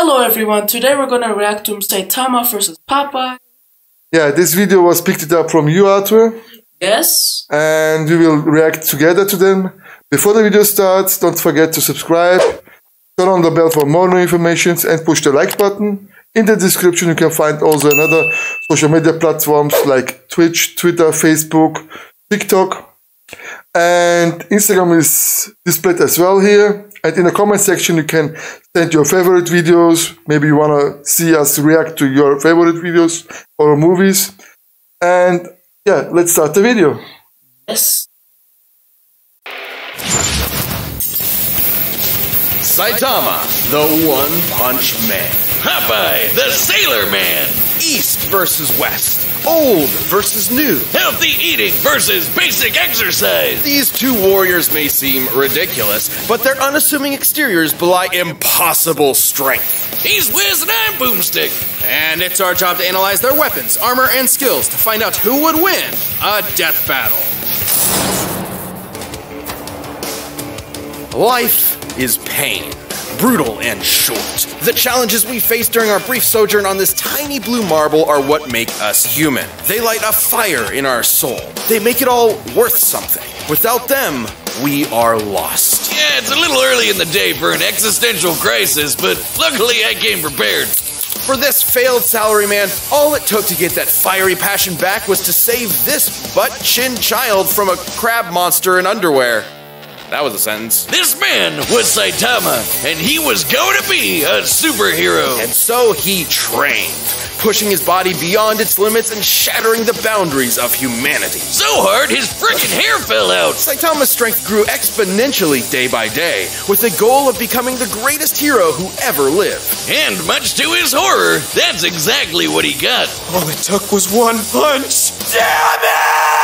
Hello everyone, today we're gonna react to Saitama versus Popeye. Yeah, this video was picked up from you, Arthur. Yes. And we will react together to them. Before the video starts, don't forget to subscribe, turn on the bell for more new information, and push the like button. In the description you can find also another social media platforms like Twitch, Twitter, Facebook, TikTok. And Instagram is displayed as well here. And in the comment section you can send your favorite videos. Maybe you want to see us react to your favorite videos or movies. And yeah, let's start the video. Yes. Saitama, the One-Punch Man. Popeye, the Sailor Man. East versus West. Old versus new. Healthy eating versus basic exercise. These two warriors may seem ridiculous, but their unassuming exteriors belie impossible strength. He's Wiz and I'm Boomstick. And it's our job to analyze their weapons, armor, and skills to find out who would win a death battle. Life is pain. Brutal and short. The challenges we face during our brief sojourn on this tiny blue marble are what make us human. They light a fire in our soul. They make it all worth something. Without them, we are lost. Yeah, it's a little early in the day for an existential crisis, but luckily I came prepared. For this failed salaryman, all it took to get that fiery passion back was to save this butt-chin child from a crab monster in underwear. That was a sentence. This man was Saitama, and he was going to be a superhero. And so he trained, pushing his body beyond its limits and shattering the boundaries of humanity. So hard, his frickin' hair fell out. Saitama's strength grew exponentially day by day, with the goal of becoming the greatest hero who ever lived. And much to his horror, that's exactly what he got. All it took was one punch. Damn it!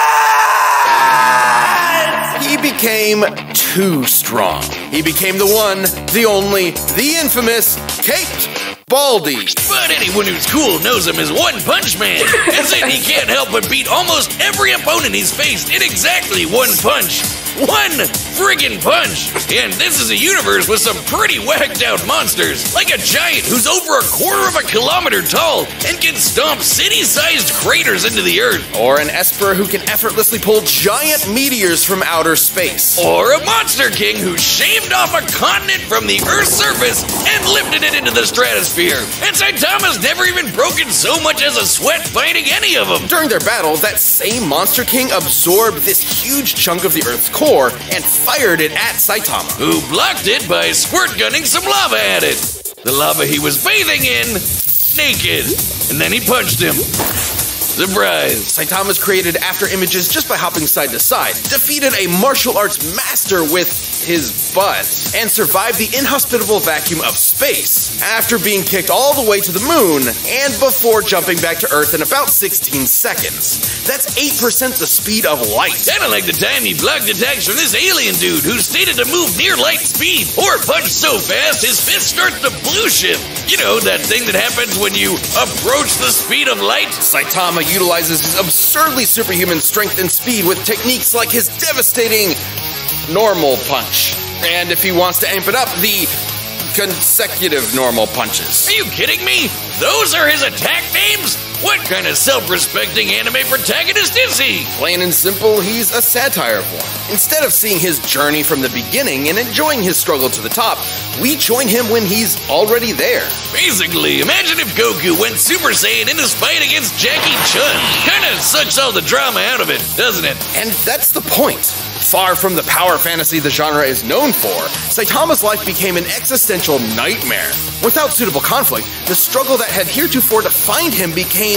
He became too strong. He became the one, the only, the infamous Caped Baldy. But anyone who's cool knows him as One Punch Man. As in, he can't help but beat almost every opponent he's faced in exactly one punch. One friggin' punch! And this is a universe with some pretty whacked out monsters, like a giant who's over 1/4 kilometer tall and can stomp city-sized craters into the earth. Or an Esper who can effortlessly pull giant meteors from outer space. Or a Monster King who shaved off a continent from the Earth's surface and lifted it into the stratosphere. And Saitama's never even broken so much as a sweat fighting any of them. During their battle, that same Monster King absorbed this huge chunk of the Earth's core and fired it at Saitama, who blocked it by squirt gunning some lava at it. The lava he was bathing in, naked. And then he punched him. Surprise. Saitama's created after images just by hopping side to side, defeated a martial arts master with his butt, and survived the inhospitable vacuum of space after being kicked all the way to the moon and before jumping back to Earth in about 16 seconds. That's 8% the speed of light. Kinda like the time he blocked attacks from this alien dude who stated to move near light speed or punch so fast his fist starts to blue shift. You know, that thing that happens when you approach the speed of light? Saitama utilizes his absurdly superhuman strength and speed with techniques like his devastating normal punch. And if he wants to amp it up, the consecutive normal punches. Are you kidding me? Those are his attack names? What kind of self-respecting anime protagonist is he? Plain and simple, he's a satire form. Instead of seeing his journey from the beginning and enjoying his struggle to the top, we join him when he's already there. Basically, imagine if Goku went Super Saiyan in his fight against Jackie Chun. Kinda sucks all the drama out of it, doesn't it? And that's the point. Far from the power fantasy the genre is known for, Saitama's life became an existential nightmare. Without suitable conflict, the struggle that had heretofore defined him became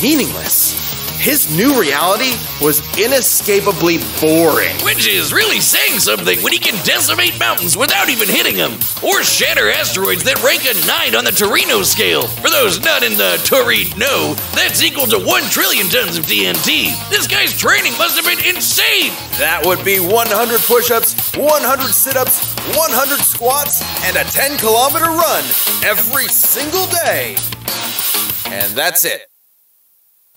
meaningless. His new reality was inescapably boring. Which is really saying something when he can decimate mountains without even hitting them, or shatter asteroids that rank a 9 on the Torino scale. For those not in the Torino, that's equal to 1 trillion tons of TNT. This guy's training must have been insane. That would be 100 push-ups, 100 sit-ups, 100 squats, and a 10-kilometer run every single day. And that's it.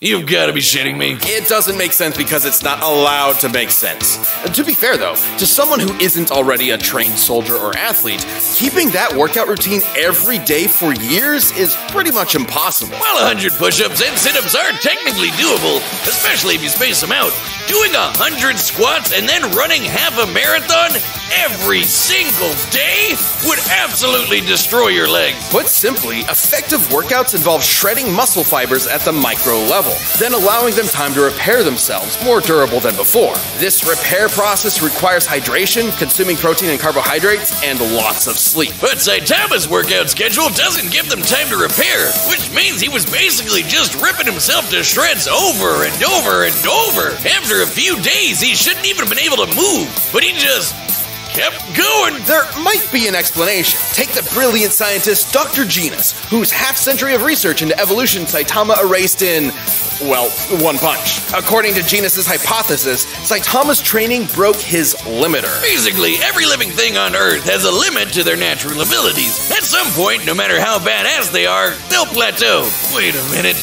You've got to be shitting me. It doesn't make sense because it's not allowed to make sense. To be fair though, to someone who isn't already a trained soldier or athlete, keeping that workout routine every day for years is pretty much impossible. While 100 push-ups and sit-ups are technically doable, especially if you space them out, doing 100 squats and then running half a marathon every single day would absolutely destroy your legs. Put simply, effective workouts involve shredding muscle fibers at the micro level, then allowing them time to repair themselves, more durable than before. This repair process requires hydration, consuming protein and carbohydrates, and lots of sleep. But Saitama's workout schedule doesn't give them time to repair, which means he was basically just ripping himself to shreds over and over and over. After a few days, he shouldn't even have been able to move, but he just kept going. There might be an explanation. Take the brilliant scientist Dr. Genus, whose half-century of research into evolution Saitama erased in, well, one punch. According to Genus's hypothesis, Saitama's training broke his limiter. Basically, every living thing on Earth has a limit to their natural abilities. At some point, no matter how badass they are, they'll plateau. Wait a minute.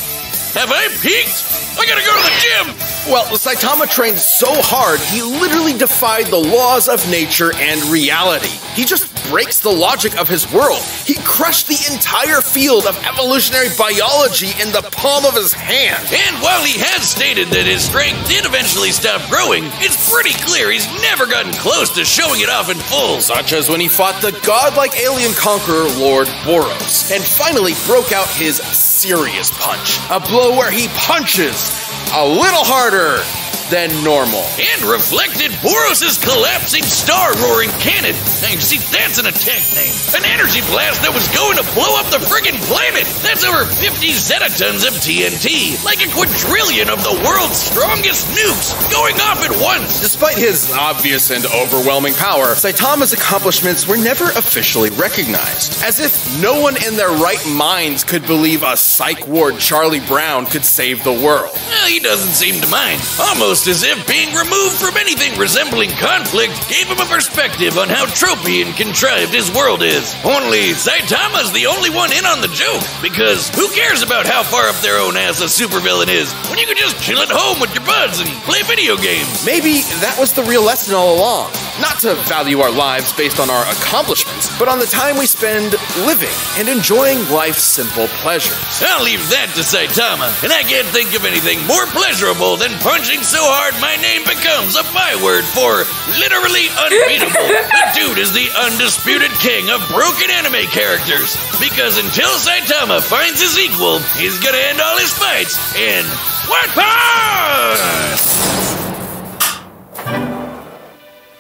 Have I peaked? I gotta go to the gym! Well, Saitama trained so hard, he literally defied the laws of nature and reality. He just breaks the logic of his world. He crushed the entire field of evolutionary biology in the palm of his hand. And while he has stated that his strength did eventually stop growing, it's pretty clear he's never gotten close to showing it off in full. Such as when he fought the godlike alien conqueror Lord Boros, and finally broke out his serious punch. A blow where he punches a little harder than normal. And reflected Boros' collapsing star-roaring cannon. Now, you see, that's an attack name. An energy blast that was going to blow up the friggin' planet. That's over 50 zetatons of TNT. Like a quadrillion of the world's strongest nukes going off at once. Despite his obvious and overwhelming power, Saitama's accomplishments were never officially recognized. As if no one in their right minds could believe a psych ward Charlie Brown could save the world. Well, he doesn't seem to mind. Almost as if being removed from anything resembling conflict gave him a perspective on how tropey and contrived his world is. Only Saitama's the only one in on the joke, because who cares about how far up their own ass a supervillain is when you can just chill at home with your buds and play video games? Maybe that was the real lesson all along. Not to value our lives based on our accomplishments, but on the time we spend living and enjoying life's simple pleasures. I'll leave that to Saitama, and I can't think of anything more pleasurable than punching so hard my name becomes a byword for literally unbeatable. The dude is the undisputed king of broken anime characters, because until Saitama finds his equal, he's gonna end all his fights in one punch!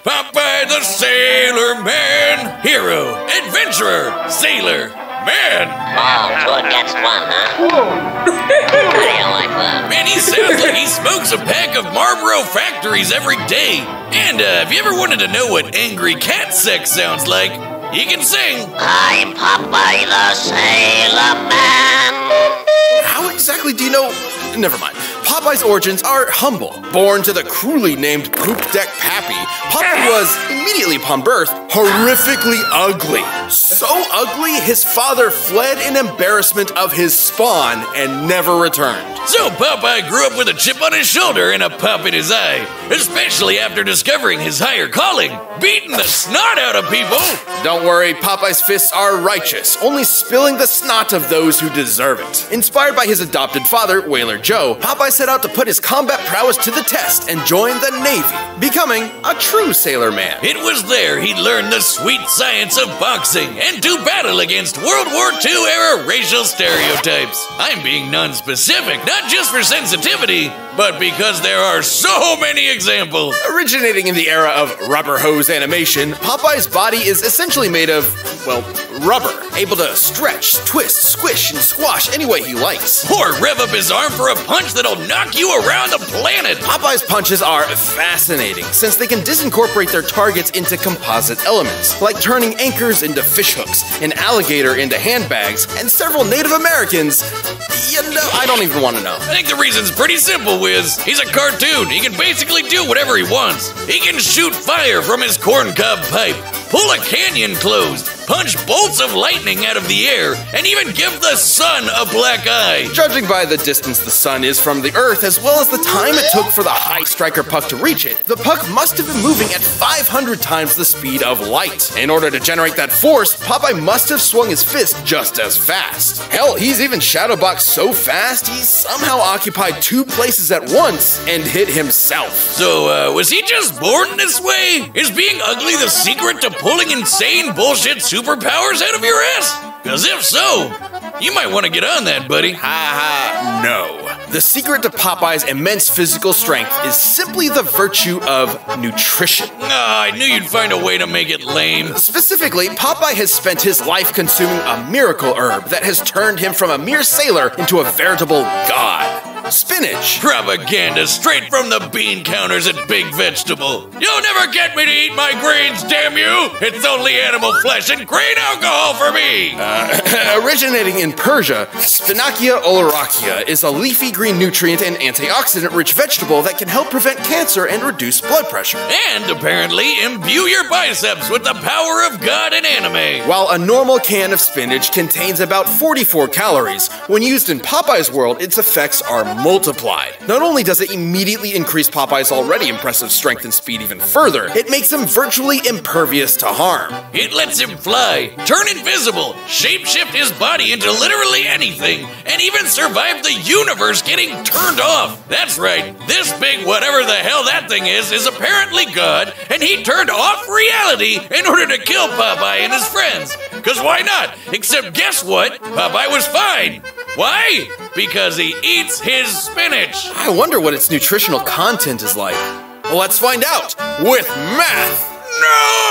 Popeye the Sailor Man, hero, adventurer, sailor, man. Oh, two against one, huh? How do you like that? Man, he sounds like he smokes a pack of Marlboro Factories every day. And if you ever wanted to know what angry cat sex sounds like, he can sing. I'm Popeye the Sailor Man. How exactly do you know? Never mind. Popeye's origins are humble. Born to the cruelly named Poop Deck Pappy, Popeye was, immediately upon birth, horrifically ugly. So ugly, his father fled in embarrassment of his spawn and never returned. So Popeye grew up with a chip on his shoulder and a pop in his eye, especially after discovering his higher calling, beating the snot out of people. Don't worry, Popeye's fists are righteous, only spilling the snot of those who deserve it. Inspired by his adopted father, Whaler Joe, Popeye set out to put his combat prowess to the test and join the Navy, becoming a true sailor man. It was there he learned the sweet science of boxing and to battle against World War II era racial stereotypes. I'm being non-specific, not just for sensitivity, but because there are so many examples. Originating in the era of rubber hose animation, Popeye's body is essentially made of, well, rubber, able to stretch, twist, squish, and squash any way he likes. Or rev up his arm for a punch that'll knock you around the planet. Popeye's punches are fascinating, since they can disincorporate their targets into composite elements, like turning anchors into fish hooks, an alligator into handbags, and several Native Americans. You know, I don't even want to know. I think the reason's pretty simple, Wiz. He's a cartoon. He can basically do whatever he wants. He can shoot fire from his corncob pipe, pull a canyon closed, punch bolts of lightning out of the air, and even give the sun a black eye. Judging by the distance the sun is from the Earth, as well as the time it took for the high striker puck to reach it, the puck must have been moving at 500 times the speed of light. In order to generate that force, Popeye must have swung his fist just as fast. Hell, he's even shadowboxed so fast, he's somehow occupied 2 places at once and hit himself. So, was he just born this way? Is being ugly the secret to pulling insane bullshit superpowers out of your ass? Because if so, you might want to get on that, buddy. No. The secret to Popeye's immense physical strength is simply the virtue of nutrition. I knew you'd find a way to make it lame. Specifically, Popeye has spent his life consuming a miracle herb that has turned him from a mere sailor into a veritable god. Spinach. Propaganda straight from the bean counters at Big Vegetable. You'll never get me to eat my greens, damn you! It's only animal flesh and grain alcohol for me! Originating in Persia, Spinacia oleracea is a leafy green nutrient and antioxidant-rich vegetable that can help prevent cancer and reduce blood pressure. And apparently imbue your biceps with the power of God and anime. While a normal can of spinach contains about 44 calories, when used in Popeye's world, its effects are multiplied. Not only does it immediately increase Popeye's already impressive strength and speed even further, it makes him virtually impervious to harm. It lets him fly, turn invisible, shapeshift his body into literally anything, and even survive the universe getting turned off. That's right, this big whatever the hell that thing is apparently God, and he turned off reality in order to kill Popeye and his friends. Cause why not? Except guess what? Popeye was fine. Why? Because he eats his spinach. I wonder what its nutritional content is like. Let's find out with math. No!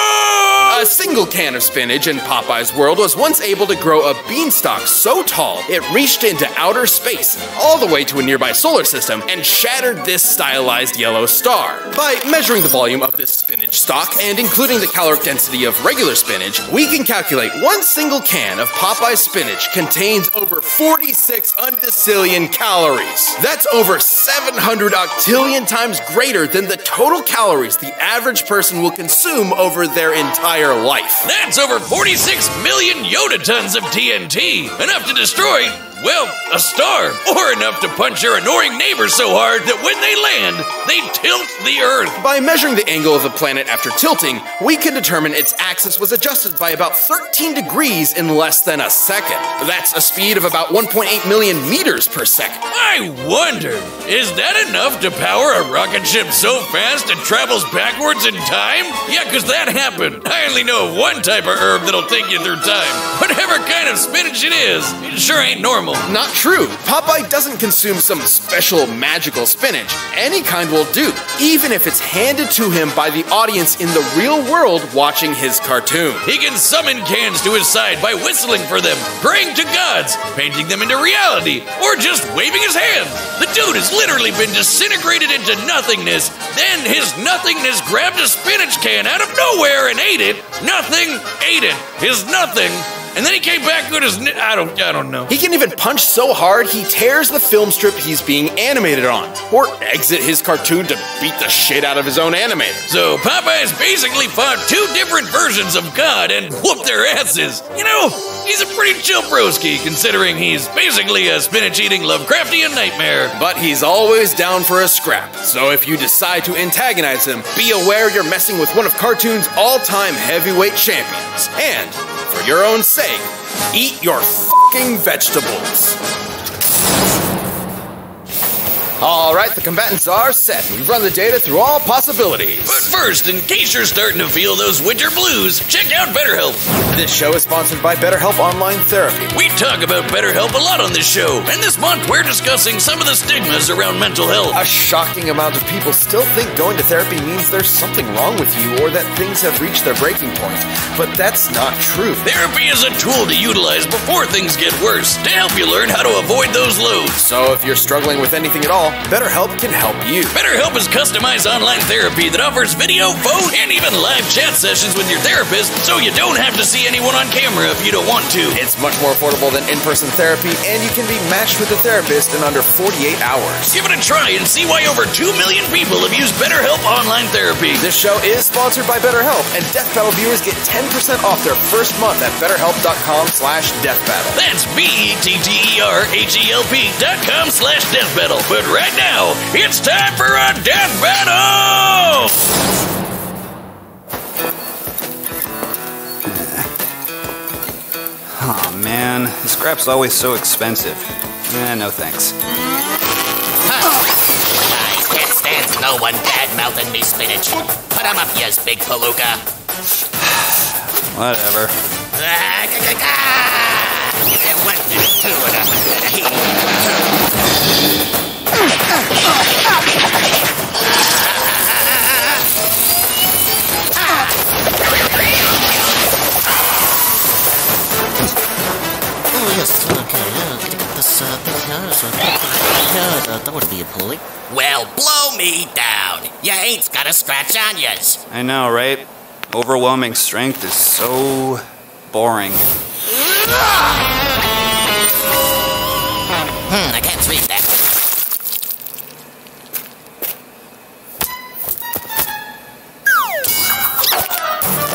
A single can of spinach in Popeye's world was once able to grow a beanstalk so tall it reached into outer space, all the way to a nearby solar system, and shattered this stylized yellow star. By measuring the volume of this spinach stalk and including the caloric density of regular spinach, we can calculate one single can of Popeye's spinach contains over 46 undecillion calories. That's over 700 octillion times greater than the total calories the average person will consume over their entire life. That's over 46 million Yoda tons of TNT, enough to destroy, well, a star, or enough to punch your annoying neighbor so hard that when they land, they tilt the Earth. By measuring the angle of the planet after tilting, we can determine its axis was adjusted by about 13 degrees in less than a second. That's a speed of about 1.8 million meters per second. I wonder, is that enough to power a rocket ship so fast it travels backwards in time? Yeah, cause that happened. I only know of one type of herb that'll take you through time. Whatever kind of spinach it is, it sure ain't normal. Not true. Popeye doesn't consume some special magical spinach. Any kind will do, even if it's handed to him by the audience in the real world watching his cartoon. He can summon cans to his side by whistling for them, praying to gods, painting them into reality, or just waving his hand. The dude has literally been disintegrated into nothingness, then his nothingness grabbed a spinach can out of nowhere and ate it. Nothing ate it. His nothing. And then he came back good as I don't know. He can even punch so hard he tears the film strip he's being animated on, or exit his cartoon to beat the shit out of his own animator. So Popeye's basically fought 2 different versions of God and whooped their asses. You know, he's a pretty chill broski considering he's basically a spinach-eating Lovecraftian nightmare. But he's always down for a scrap, so if you decide to antagonize him, be aware you're messing with one of cartoon's all-time heavyweight champions. And for your own sake, eat your fucking vegetables. Alright, the combatants are set. We've run the data through all possibilities. But first, in case you're starting to feel those winter blues, check out BetterHelp. This show is sponsored by BetterHelp Online Therapy. We talk about BetterHelp a lot on this show, and this month we're discussing some of the stigmas around mental health. A shocking amount of people still think going to therapy means there's something wrong with you or that things have reached their breaking point. But that's not true. Therapy is a tool to utilize before things get worse, to help you learn how to avoid those lows. So if you're struggling with anything at all, all, BetterHelp can help you. BetterHelp is customized online therapy that offers video, phone, and even live chat sessions with your therapist, so you don't have to see anyone on camera if you don't want to. It's much more affordable than in-person therapy, and you can be matched with a therapist in under 48 hours. Give it a try and see why over 2 million people have used BetterHelp online therapy. This show is sponsored by BetterHelp, and Death Battle viewers get 10% off their first month at BetterHelp.com/deathbattle. That's BetterHelp.com/deathbattle. But right now, it's time for a death battle! Oh man, this crap's always so expensive. No thanks. I can't stand no one bad-mouthing me spinach. Put 'em up, yes, big palooka. Whatever. Oh, yes, okay, gotta get this thing here, that would be a pulley. Well, blow me down. You ain't got a scratch on yas. I know, right? Overwhelming strength is so boring. I can't read that.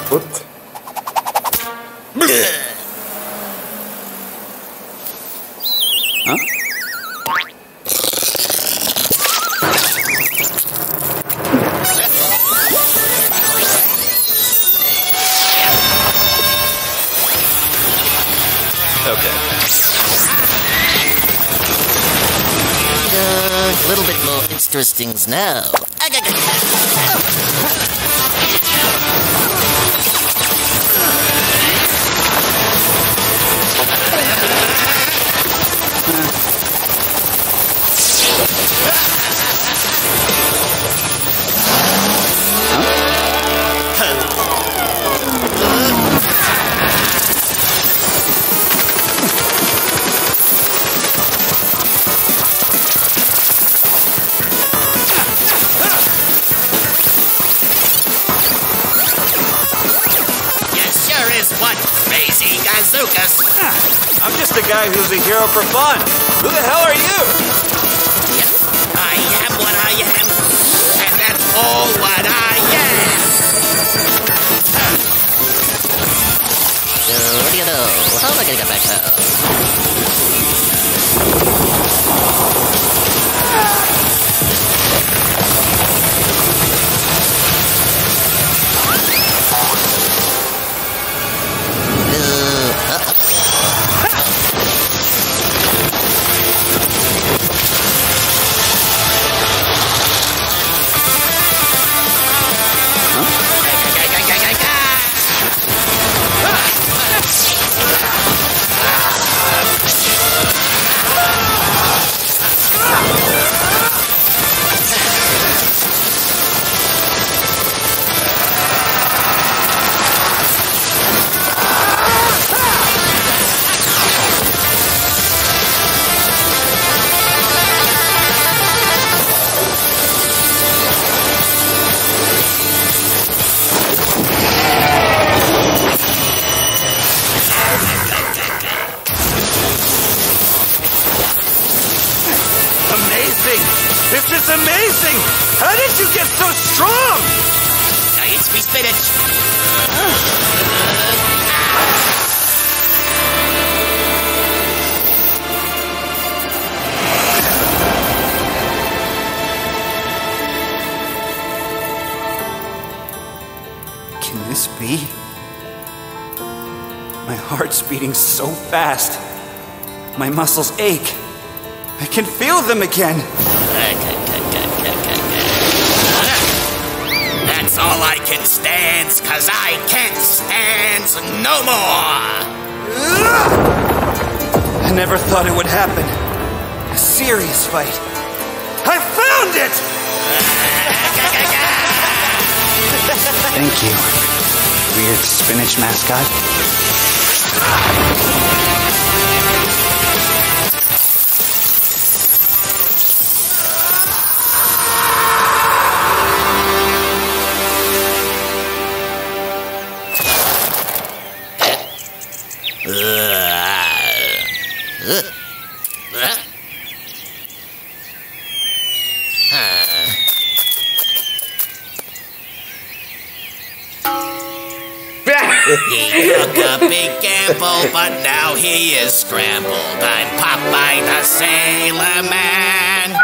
What? Huh? Okay. A little bit more interesting now. What crazy gazookas? I'm just a guy who's a hero for fun. Who the hell are you? Yep, I am what I am, and that's all what I am. What do you know? How am I gonna get back home? This is amazing! How did you get so strong? Science be spinach. Can this be? My heart's beating so fast. My muscles ache. I can feel them again. That's all I can stand, 'cause I can't stand no more. I never thought it would happen. A serious fight. I found it! Thank you, weird spinach mascot. He took a big gamble, but now he is scrambled. I'm Popeye the Sailor Man.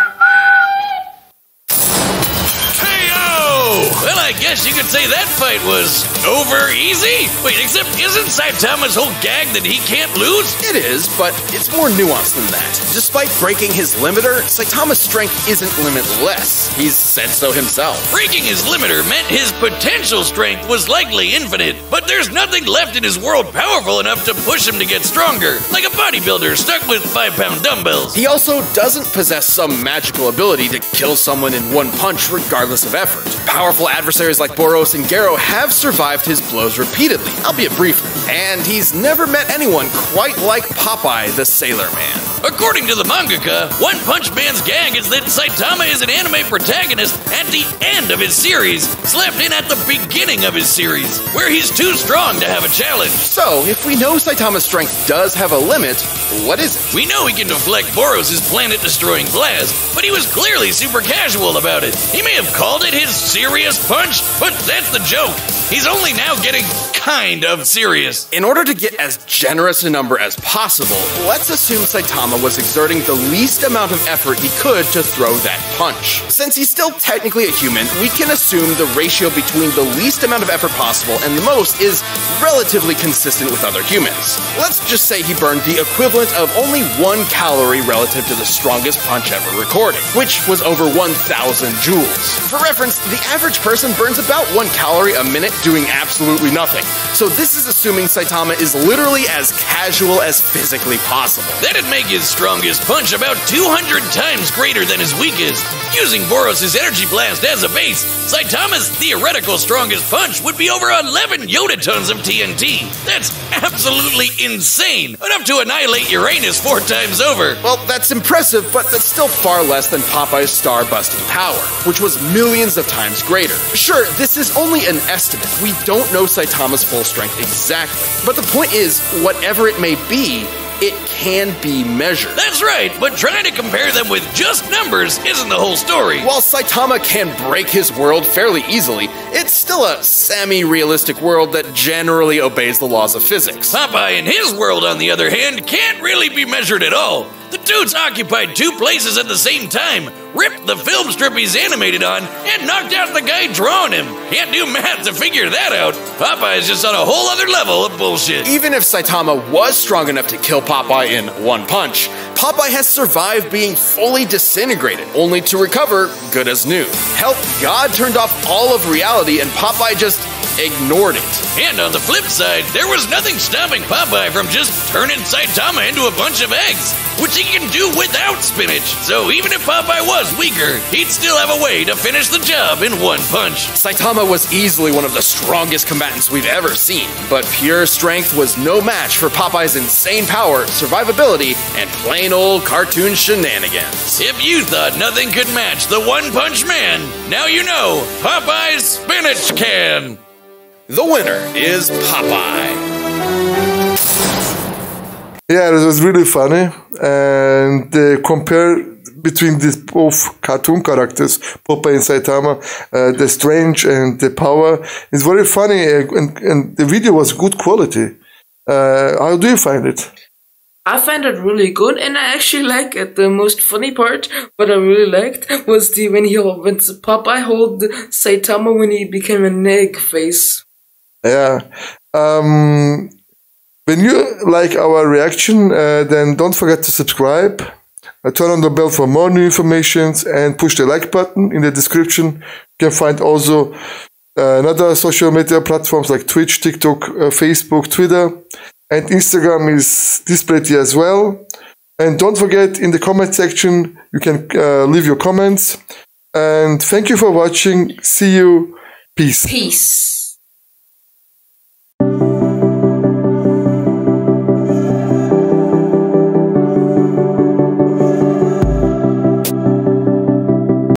Well, I guess you could say that fight was over easy. Wait, except isn't Saitama's whole gag that he can't lose? It is, but it's more nuanced than that. Despite breaking his limiter, Saitama's strength isn't limitless. He's said so himself. Breaking his limiter meant his potential strength was likely infinite, but there's nothing left in his world powerful enough to push him to get stronger, like a bodybuilder stuck with 5-pound dumbbells. He also doesn't possess some magical ability to kill someone in one punch regardless of effort. Powerful adversaries like Boros and Garo have survived his blows repeatedly, albeit briefly, and he's never met anyone quite like Popeye the Sailor Man. According to the mangaka, One Punch Man's gag is that Saitama is an anime protagonist at the end of his series, slapped in at the beginning of his series, where he's too strong to have a challenge. So, if we know Saitama's strength does have a limit, what is it? We know he can deflect Boros' planet-destroying blast, but he was clearly super casual about it. He may have called it his serious punch, but that's the joke. He's only now getting kind of serious. In order to get as generous a number as possible, let's assume Saitama was exerting the least amount of effort he could to throw that punch. Since he's still technically a human, we can assume the ratio between the least amount of effort possible and the most is relatively consistent with other humans. Let's just say he burned the equivalent of only 1 calorie relative to the strongest punch ever recorded, which was over 1,000 joules. For reference, the average person burns about 1 calorie a minute doing absolutely nothing. So this is assuming Saitama is literally as casual as physically possible. That'd make his strongest punch about 200 times greater than his weakest. Using Boros' energy blast as a base, Saitama's theoretical strongest punch would be over 11 yotatons of TNT. That's absolutely insane, enough to annihilate Uranus 4 times over. Well, that's impressive, but that's still far less than Popeye's star-busting power, which was millions of times greater. Sure, this is only an estimate. We don't know Saitama's full strength exactly, but the point is, whatever it may be, it can be measured. That's right, but trying to compare them with just numbers isn't the whole story. While Saitama can break his world fairly easily, it's still a semi-realistic world that generally obeys the laws of physics. Popeye in his world, on the other hand, can't really be measured at all. The dude's occupied 2 places at the same time, ripped the film strip he's animated on, and knocked out the guy drawing him. Can't do math to figure that out. Popeye's just on a whole other level of bullshit. Even if Saitama was strong enough to kill Popeye in 1 punch, Popeye has survived being fully disintegrated, only to recover good as new. Hell, God turned off all of reality and Popeye just ignored it. And on the flip side, there was nothing stopping Popeye from just turning Saitama into a bunch of eggs, which he can do without spinach. So even if Popeye was weaker, he'd still have a way to finish the job in 1 punch. Saitama was easily one of the strongest combatants we've ever seen, but pure strength was no match for Popeye's insane power, survivability, and plain old cartoon shenanigans. If you thought nothing could match the One Punch Man, now you know Popeye's spinach can. The winner is Popeye. Yeah, it was really funny, and compare between these both cartoon characters, Popeye and Saitama, the strength and the power is very funny, and the video was good quality. How do you find it? I find it really good, and I actually like it. The most funny part, what I really liked, was when Popeye hold Saitama when he became an egg face. Yeah. When you like our reaction, then don't forget to subscribe, turn on the bell for more new information, and push the like button in the description. You can find also another social media platforms like Twitch, TikTok, Facebook, Twitter, and Instagram is displayed here as well. And don't forget, in the comment section, you can leave your comments. And thank you for watching. See you. Peace. Peace.